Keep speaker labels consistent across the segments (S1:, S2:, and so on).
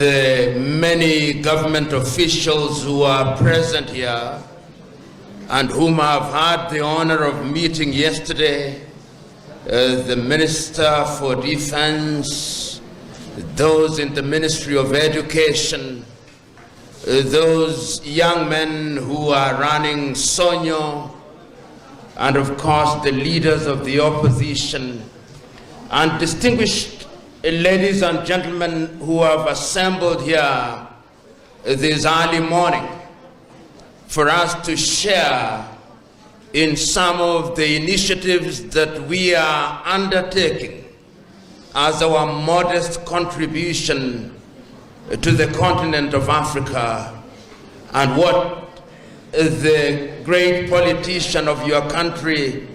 S1: The many government officials who are present here and whom I've had the honor of meeting yesterday, the Minister for Defense, those in the Ministry of Education, those young men who are running Sonyo, and of course the leaders of the opposition, and distinguished ladies and gentlemen who have assembled here this early morning for us to share in some of the initiatives that we are undertaking as our modest contribution to the continent of Africa, and what the great politician of your country,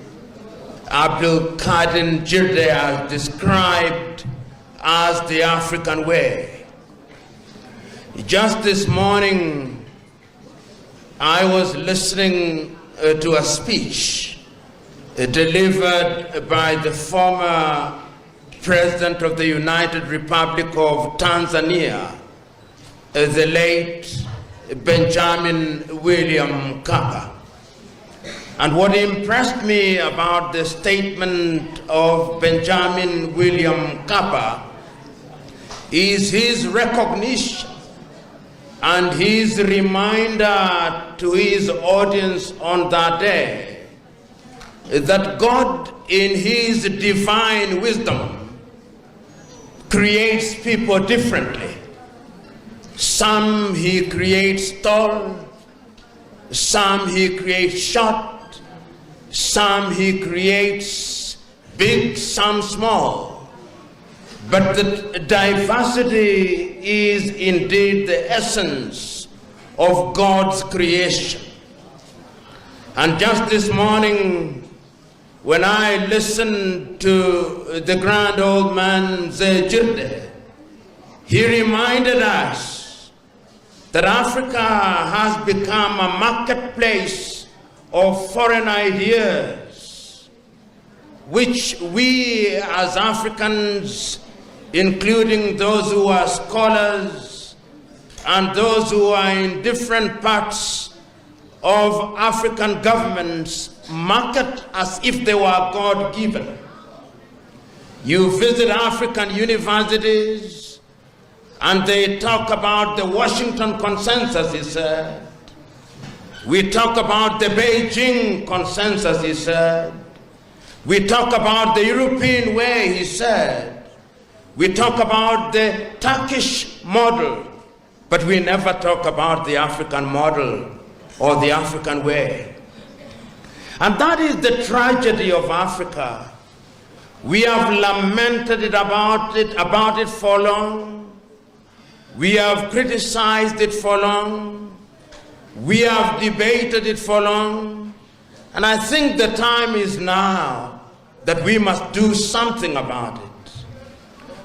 S1: Abdul Kadir Jirde, has described as the African way. Just this morning, I was listening to a speech delivered by the former President of the United Republic of Tanzania, the late Benjamin William Mkapa. And what impressed me about the statement of Benjamin William Mkapa is his recognition and his reminder to his audience on that day that God, in his divine wisdom, creates people differently. Some he creates tall, some he creates short, some he creates big, some small. But the diversity is indeed the essence of God's creation. And just this morning, when I listened to the grand old man Jirde, he reminded us that Africa has become a marketplace of foreign ideas, which we as Africans, including those who are scholars and those who are in different parts of African governments, market as if they were God-given. You visit African universities and they talk about the Washington Consensus, he said. We talk about the Beijing Consensus, he said. We talk about the European way, he said. We talk about the Turkish model, but we never talk about the African model or the African way. And that is the tragedy of Africa. We have lamented about it for long. We have criticized it for long. We have debated it for long. And I think the time is now that we must do something about it.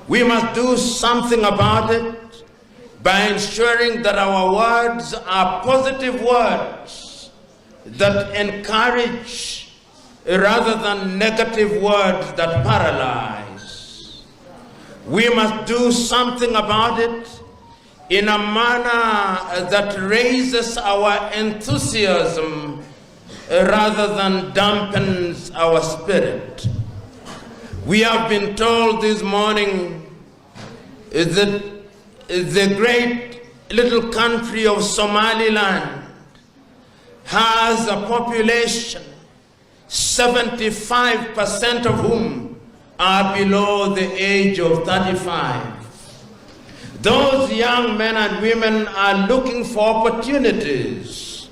S1: We must do something about it by ensuring that our words are positive words that encourage rather than negative words that paralyze. We must do something about it in a manner that raises our enthusiasm rather than dampens our spirit. We have been told this morning that the great little country of Somaliland has a population, 75% of whom are below the age of 35. Those young men and women are looking for opportunities.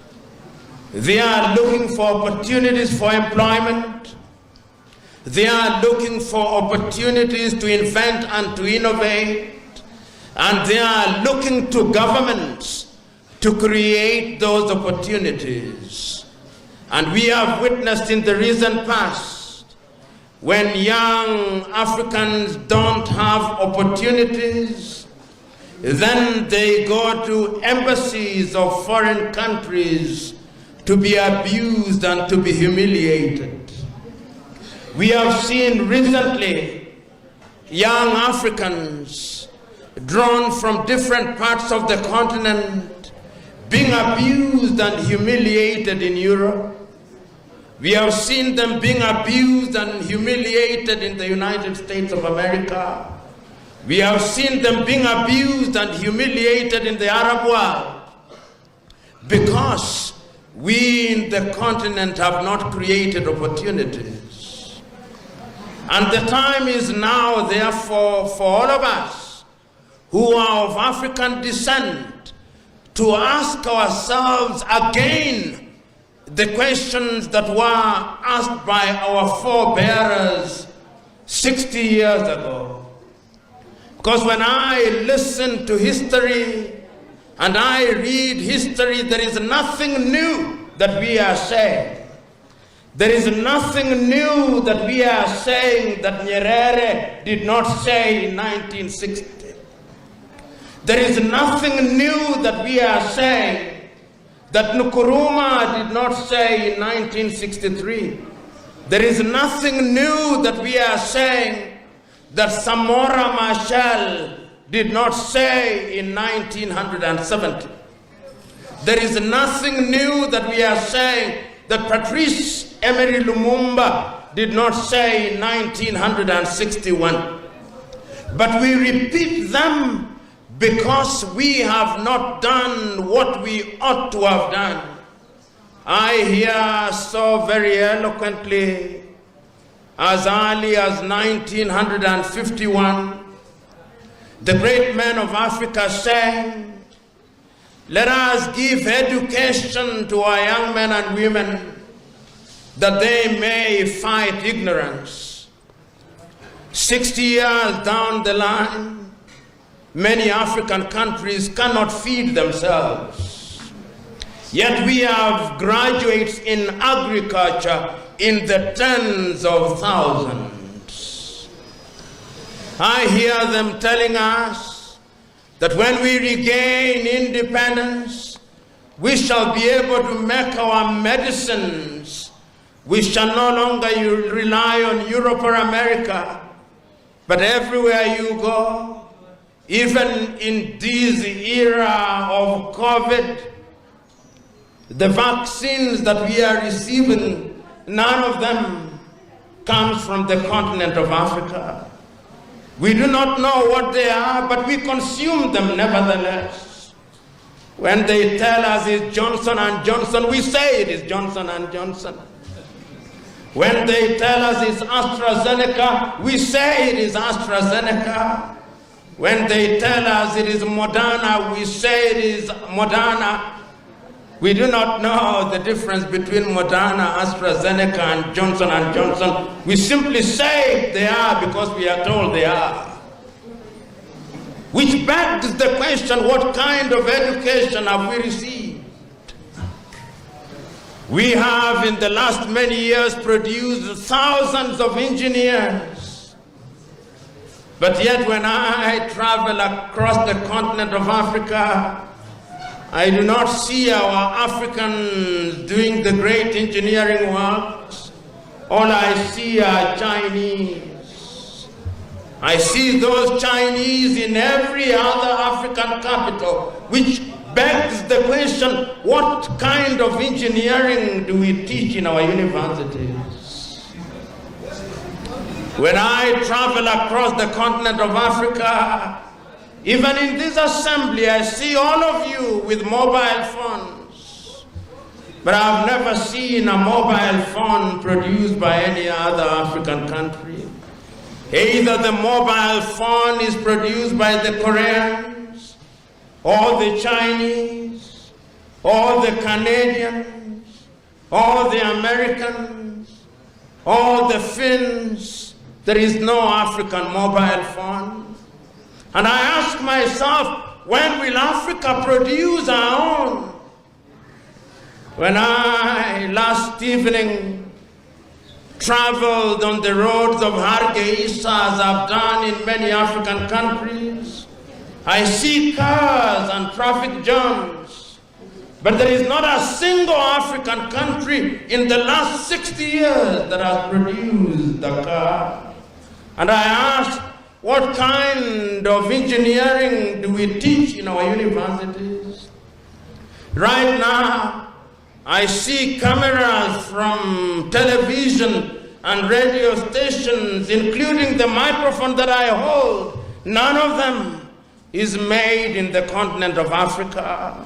S1: They are looking for opportunities for employment. They are looking for opportunities to invent and to innovate. And they are looking to governments to create those opportunities. And we have witnessed in the recent past, when young Africans don't have opportunities, then they go to embassies of foreign countries to be abused and to be humiliated. We have seen recently young Africans drawn from different parts of the continent, being abused and humiliated in Europe. We have seen them being abused and humiliated in the United States of America. We have seen them being abused and humiliated in the Arab world, because we in the continent have not created opportunities. And the time is now, therefore, for all of us who are of African descent to ask ourselves again the questions that were asked by our forebearers 60 years ago. Because when I listen to history and I read history, there is nothing new that we are saying. There is nothing new that we are saying that Nyerere did not say in 1960. There is nothing new that we are saying that Nkrumah did not say in 1963. There is nothing new that we are saying that Samora Machel did not say in 1970. There is nothing new that we are saying that Patrice Emery Lumumba did not say in 1961. But we repeat them because we have not done what we ought to have done. I hear so very eloquently, as early as 1951, the great men of Africa saying, let us give education to our young men and women that they may fight ignorance. 60 years down the line, many African countries cannot feed themselves. Yet we have graduates in agriculture in the tens of thousands. I hear them telling us that when we regain independence, we shall be able to make our medicines. We shall no longer rely on Europe or America, but everywhere you go, even in this era of COVID, the vaccines that we are receiving, none of them comes from the continent of Africa. We do not know what they are, but we consume them nevertheless. When they tell us it's Johnson & Johnson, we say it is Johnson & Johnson. When they tell us it's AstraZeneca, we say it is AstraZeneca. When they tell us it is Moderna, we say it is Moderna. We do not know the difference between Moderna, AstraZeneca, and Johnson & Johnson. We simply say they are because we are told they are. Which begs the question, what kind of education have we received? We have in the last many years produced thousands of engineers. But yet when I travel across the continent of Africa, I do not see our Africans doing the great engineering works. All I see are Chinese. I see those Chinese in every other African capital, which begs the question, what kind of engineering do we teach in our universities? When I travel across the continent of Africa, even in this assembly, I see all of you with mobile phones. But I've never seen a mobile phone produced by any other African country. Either the mobile phone is produced by the Koreans, or the Chinese, or the Canadians, or the Americans, or the Finns. There is no African mobile phone. And I ask myself, when will Africa produce our own? When I last evening traveled on the roads of Hargeisa, as I've done in many African countries, I see cars and traffic jams. But there is not a single African country in the last 60 years that has produced the car. And I ask, What kind of engineering do we teach in our universities? Right now, I see cameras from television and radio stations, including the microphone that I hold. None of them is made in the continent of Africa.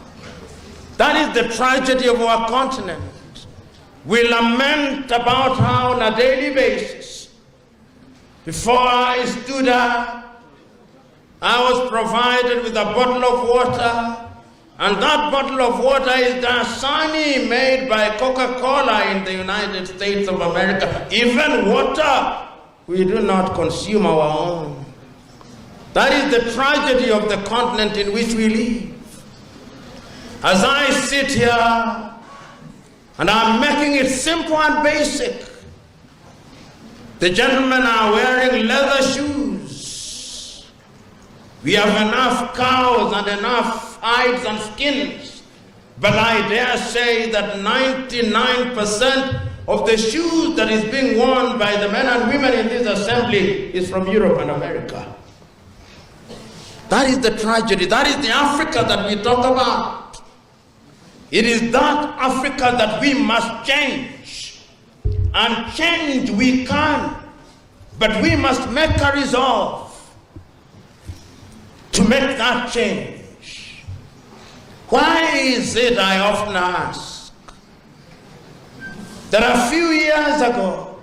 S1: That is the tragedy of our continent. We lament about how on a daily basis, before I stood up, I was provided with a bottle of water, and that bottle of water is Dasani, made by Coca-Cola in the United States of America. Even water, we do not consume our own. That is the tragedy of the continent in which we live. As I sit here, and I'm making it simple and basic, the gentlemen are wearing leather shoes. We have enough cows and enough hides and skins, but I dare say that 99% of the shoes that is being worn by the men and women in this assembly is from Europe and America. That is the tragedy. That is the Africa that we talk about. It is that Africa that we must change. And change we can, but we must make a resolve to make that change. Why is it, I often ask, that a few years ago,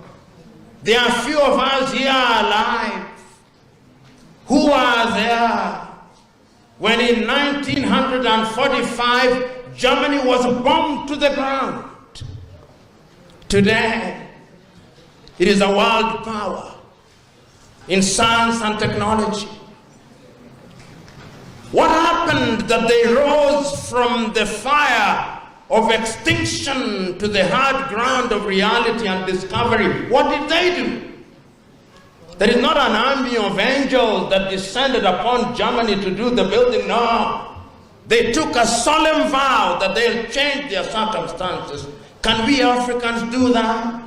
S1: there are few of us here alive who are there when in 1945, Germany was bombed to the ground. Today, it is a world power in science and technology. What happened that they rose from the fire of extinction to the hard ground of reality and discovery? What did they do? There is not an army of angels that descended upon Germany to do the building, no. They took a solemn vow that they'll change their circumstances. Can we Africans do that?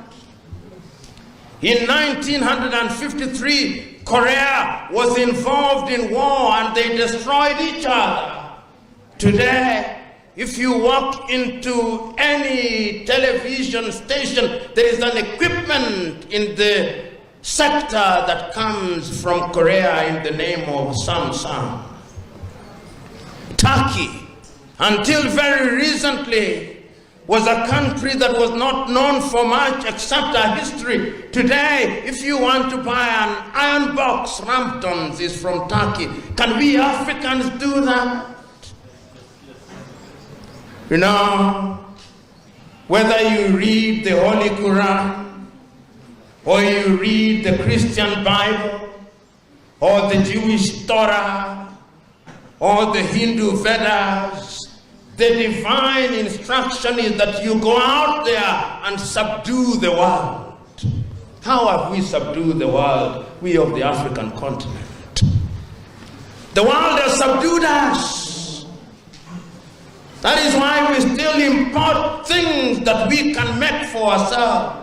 S1: In 1953, Korea was involved in war and they destroyed each other. Today, if you walk into any television station, there is an equipment in the sector that comes from Korea in the name of Samsung. Turkey, until very recently, was a country that was not known for much except our history. Today, if you want to buy an iron box, Ramptons is from Turkey. Can we Africans do that? You know, whether you read the Holy Quran, or you read the Christian Bible, or the Jewish Torah, or the Hindu Vedas, the divine instruction is that you go out there and subdue the world. How have we subdued the world, we of the African continent? The world has subdued us. That is why we still import things that we can make for ourselves.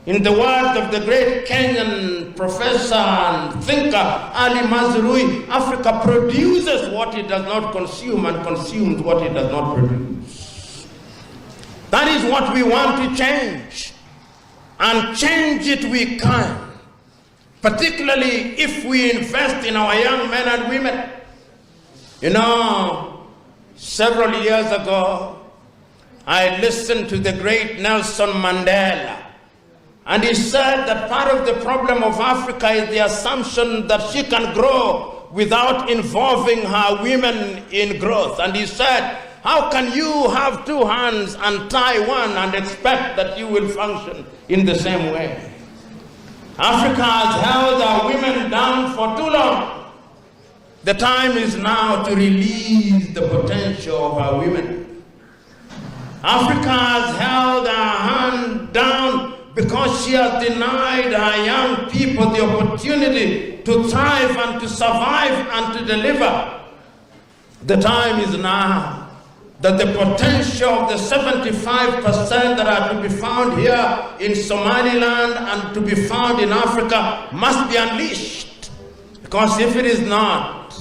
S1: In the words of the great Kenyan professor and thinker Ali Mazrui, Africa produces what it does not consume and consumes what it does not produce. That is what we want to change. And change it we can. Particularly if we invest in our young men and women. You know, several years ago, I listened to the great Nelson Mandela. And he said that part of the problem of Africa is the assumption that she can grow without involving her women in growth. And he said, how can you have two hands and tie one and expect that you will function in the same way? Africa has held our women down for too long. The time is now to release the potential of our women. Africa has held our hand down because she has denied our young people the opportunity to thrive and to survive and to deliver. The time is now that the potential of the 75% that are to be found here in Somaliland and to be found in Africa must be unleashed. Because if it is not,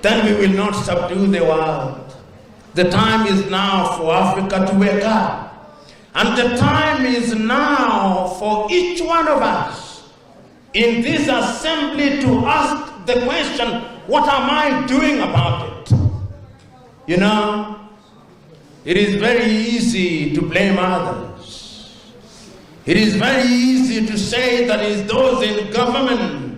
S1: then we will not subdue the world. The time is now for Africa to wake up. And the time is now for each one of us in this assembly to ask the question, what am I doing about it? You know, it is very easy to blame others. It is very easy to say that it's those in government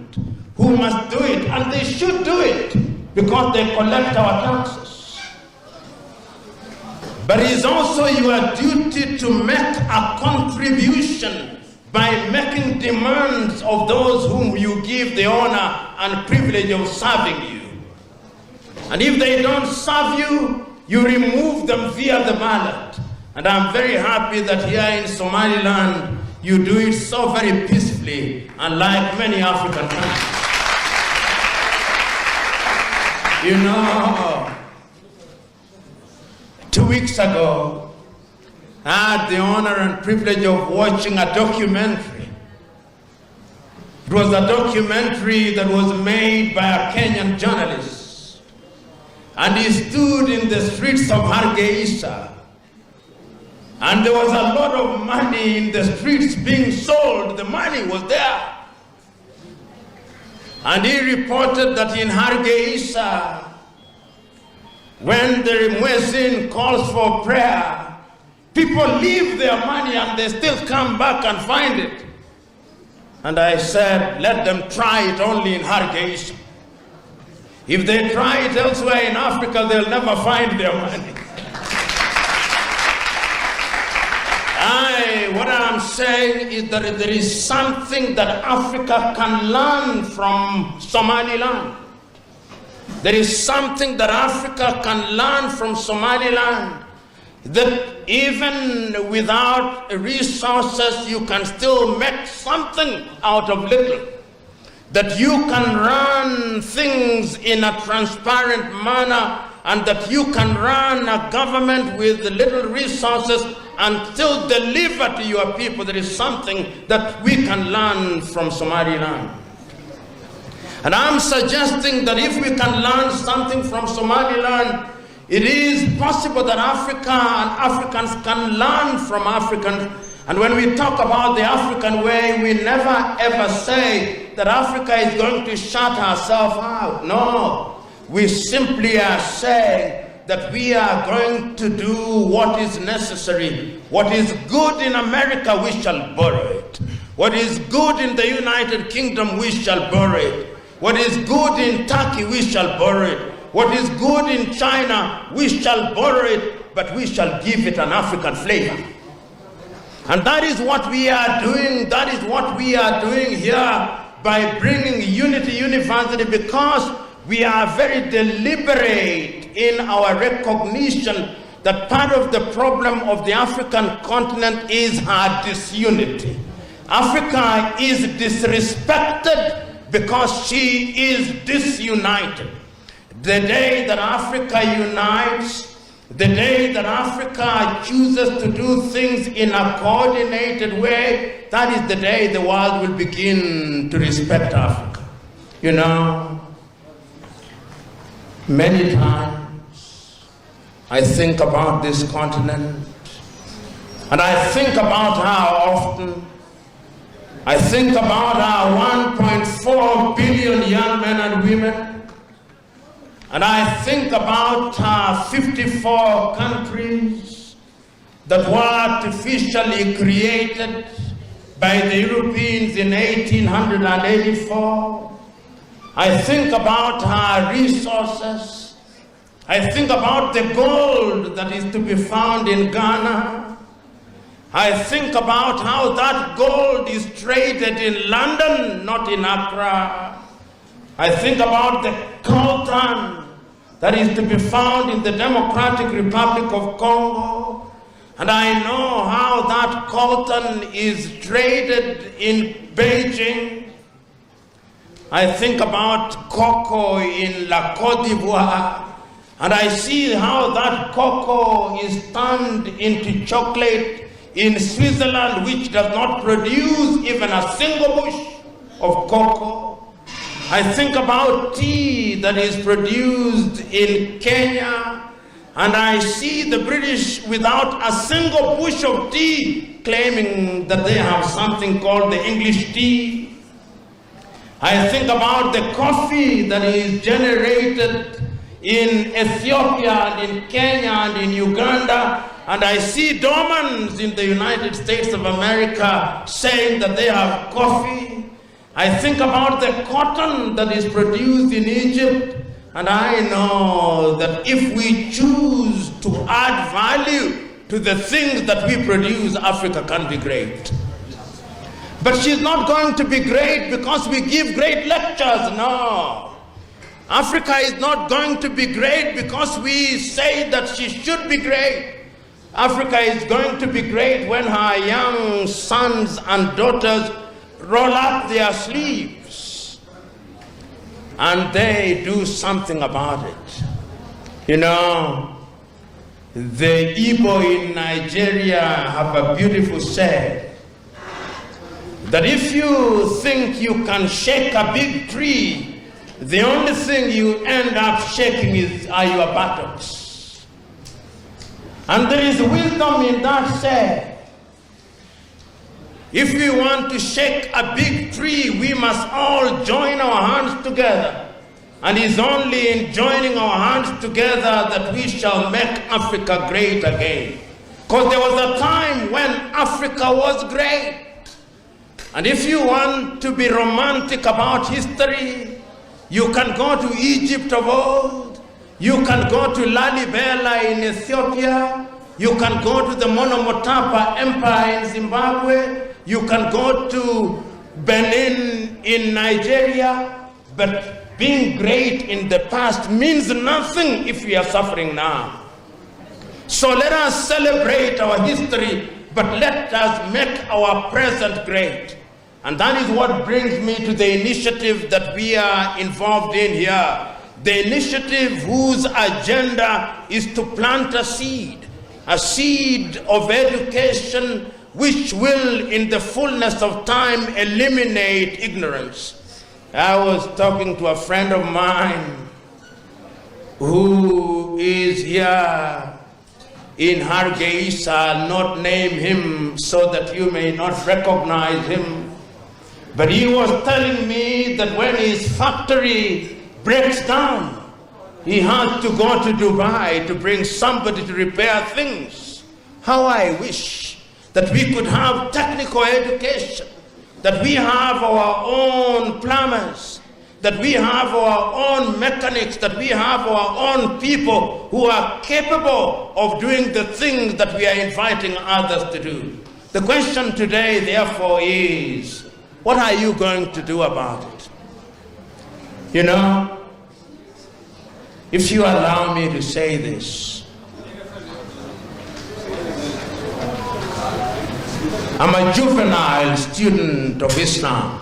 S1: who must do it, and they should do it because they collect our taxes. But it is also your duty to make a contribution by making demands of those whom you give the honor and privilege of serving you. And if they don't serve you, you remove them via the ballot. And I'm very happy that here in Somaliland, you do it so very peacefully, unlike many African countries. You know, 2 weeks ago, I had the honor and privilege of watching a documentary. It was a documentary that was made by a Kenyan journalist. And he stood in the streets of Hargeisa. And there was a lot of money in the streets being sold. The money was there. And he reported that in Hargeisa, when the muezzin calls for prayer, people leave their money and they still come back and find it. And I said, let them try it only in Hargeisa. If they try it elsewhere in Africa, they'll never find their money. What I'm saying is that there is something that Africa can learn from Somaliland. There is something that Africa can learn from Somaliland. That even without resources, you can still make something out of little. That you can run things in a transparent manner, and that you can run a government with little resources and still deliver to your people. There is something that we can learn from Somaliland. And I'm suggesting that if we can learn something from Somaliland, it is possible that Africa and Africans can learn from Africans. And when we talk about the African way, we never ever say that Africa is going to shut herself out. No, we simply are saying that we are going to do what is necessary. What is good in America, we shall borrow it. What is good in the United Kingdom, we shall borrow it. What is good in Turkey, we shall borrow it. What is good in China, we shall borrow it, but we shall give it an African flavor. And that is what we are doing. That is what we are doing here by bringing Unity University, because we are very deliberate in our recognition that part of the problem of the African continent is our disunity. Africa is disrespected because she is disunited. The day that Africa unites, the day that Africa chooses to do things in a coordinated way, that is the day the world will begin to respect Africa. You know, many times I think about this continent, and I think about how often I think about our 1.4 billion young men and women. And I think about 54 countries that were artificially created by the Europeans in 1884. I think about our resources. I think about the gold that is to be found in Ghana. I think about how that gold is traded in London, not in Accra. I think about the coltan that is to be found in the Democratic Republic of Congo. And I know how that coltan is traded in Beijing. I think about cocoa in La Côte d'Ivoire. And I see how that cocoa is turned into chocolate in Switzerland, which does not produce even a single bush of cocoa. I think about tea that is produced in Kenya, and I see the British without a single bush of tea claiming that they have something called the English tea. I think about the coffee that is generated in Ethiopia and in Kenya and in Uganda, and I see Dormans in the United States of America saying that they have coffee. I think about the cotton that is produced in Egypt, and I know that if we choose to add value to the things that we produce, Africa can be great. But she's not going to be great because we give great lectures, no. Africa is not going to be great because we say that she should be great. Africa is going to be great when her young sons and daughters roll up their sleeves and they do something about it. You know, the Igbo in Nigeria have a beautiful saying that if you think you can shake a big tree, the only thing you end up shaking are your buttocks. And there is wisdom in that saying. If we want to shake a big tree, we must all join our hands together. And it's only in joining our hands together that we shall make Africa great again. Because there was a time when Africa was great. And if you want to be romantic about history, you can go to Egypt of old, you can go to Lalibela in Ethiopia, you can go to the Monomotapa Empire in Zimbabwe, you can go to Benin in Nigeria, but being great in the past means nothing if we are suffering now. So let us celebrate our history, but let us make our present great. And that is what brings me to the initiative that we are involved in here. The initiative whose agenda is to plant a seed of education which will, in the fullness of time, eliminate ignorance. I was talking to a friend of mine who is here in Hargeisa. I'll not name him so that you may not recognize him. But he was telling me that when his factory breaks down, he has to go to Dubai to bring somebody to repair things. How I wish that we could have technical education, that we have our own plumbers, that we have our own mechanics, that we have our own people who are capable of doing the things that we are inviting others to do. The question today, therefore, is, what are you going to do about it? You know, if you allow me to say this, I'm a juvenile student of Islam.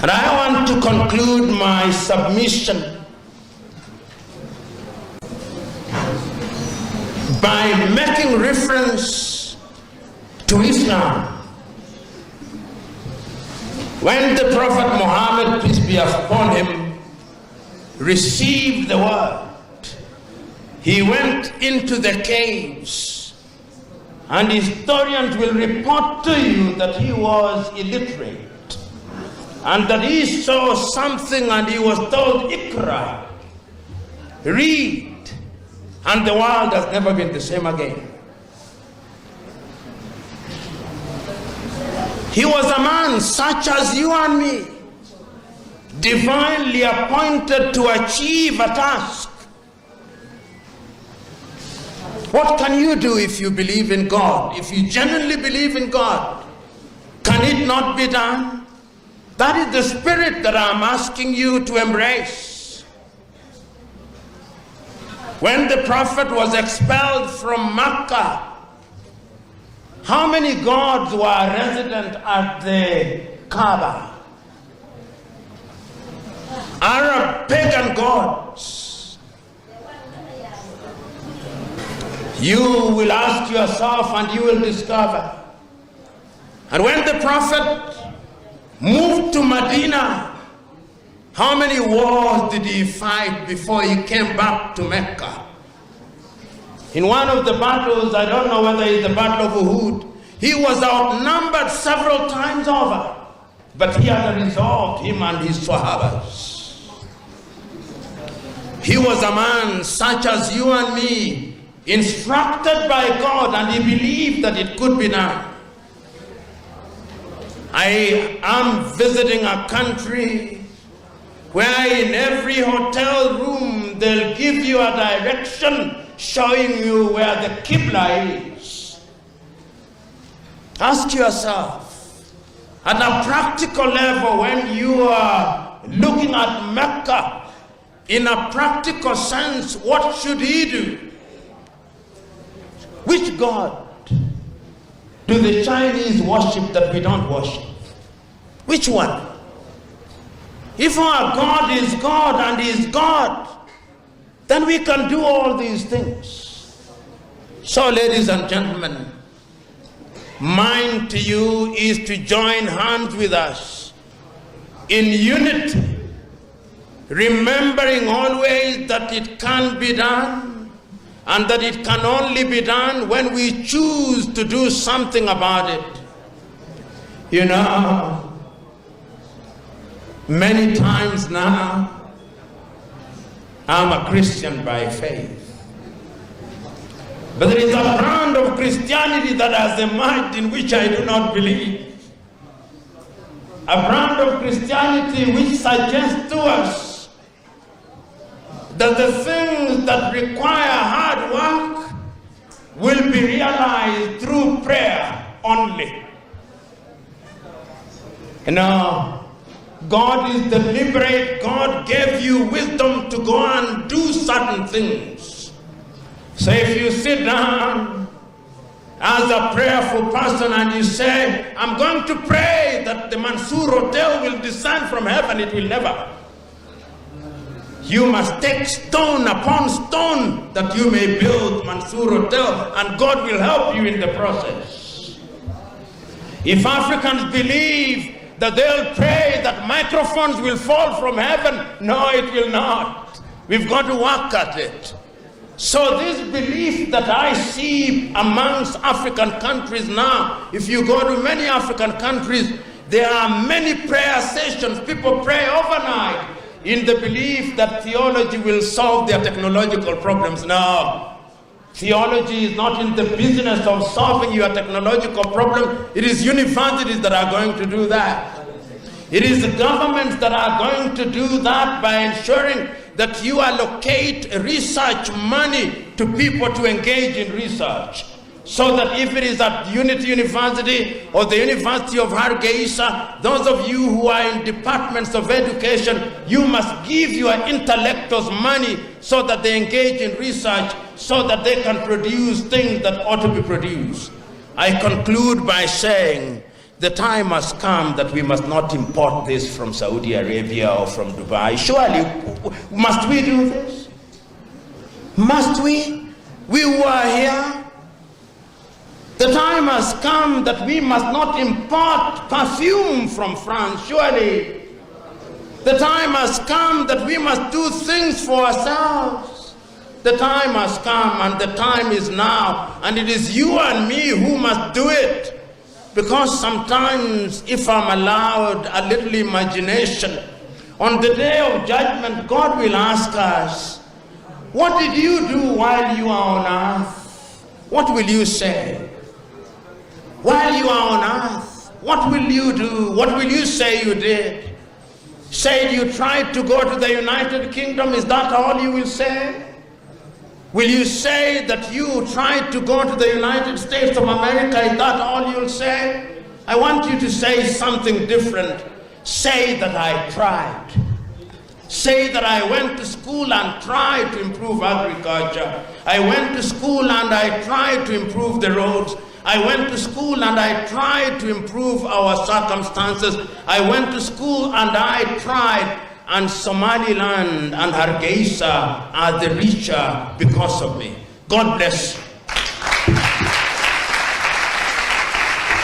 S1: And I want to conclude my submission by making reference to Islam. When the Prophet Muhammad, peace be upon him, received the word, he went into the caves, and historians will report to you that he was illiterate, and that he saw something and he was told, Iqra, read, and the world has never been the same again. He was a man such as you and me, divinely appointed to achieve a task. What can you do if you believe in God? If you genuinely believe in God, can it not be done? That is the spirit that I'm asking you to embrace. When the Prophet was expelled from Mecca, how many gods were resident at the Kaaba? Arab pagan gods. You will ask yourself and you will discover. And when the Prophet moved to Medina. How many wars did he fight before he came back to Mecca? In one of the battles, I don't know whether it's the Battle of Uhud, he was outnumbered several times over. But he had a resolve, him and his Sahabas. He was a man such as you and me, instructed by God, and he believed that it could be done. I am visiting a country where in every hotel room they'll give you a direction showing you where the Qibla is. Ask yourself, at a practical level, when you are looking at Mecca, in a practical sense, what should he do? Which God do the Chinese worship that we don't worship? Which one? If our God is God and is God, then we can do all these things. So, ladies and gentlemen, mine to you is to join hands with us in unity, remembering always that it can be done, and that it can only be done when we choose to do something about it. You know, many times now, I'm a Christian by faith. But there is a brand of Christianity that has emerged in which I do not believe. A brand of Christianity which suggests to us that the things that require hard work will be realized through prayer only. You know, God is deliberate. God gave you wisdom to go and do certain things. So if you sit down as a prayerful person and you say, I'm going to pray that the Mansour Hotel will descend from heaven, it will never. You must take stone upon stone that you may build Mansour Hotel, and God will help you in the process. If Africans believe that they'll pray that microphones will fall from heaven, no, it will not. We've got to work at it. So this belief that I see amongst African countries now, if you go to many African countries, there are many prayer sessions. People pray overnight in the belief that theology will solve their technological problems. No. Theology is not in the business of solving your technological problem. It is universities that are going to do that. It is the governments that are going to do that by ensuring that you allocate research money to people to engage in research. So that if it is at Unity University or the University of Hargeisa, those of you who are in departments of education, you must give your intellectuals money so that they engage in research, so that they can produce things that ought to be produced. I conclude by saying the time has come that we must not import this from Saudi Arabia or from Dubai. Surely, must we do this? Must we? We who are here. The time has come that we must not import perfume from France, surely. The time has come that we must do things for ourselves. The time has come, and the time is now, and it is you and me who must do it. Because sometimes, if I'm allowed a little imagination, on the day of judgment, God will ask us, what did you do while you are on earth? What will you say? While you are on earth, what will you do? What will you say you did? Say you tried to go to the United Kingdom, is that all you will say? Will you say that you tried to go to the United States of America, is that all you'll say? I want you to say something different. Say that I tried. Say that I went to school and tried to improve agriculture. I went to school and I tried to improve the roads. I went to school and I tried to improve our circumstances. I went to school and I tried, and Somaliland and Hargeisa are the richer because of me. God bless you.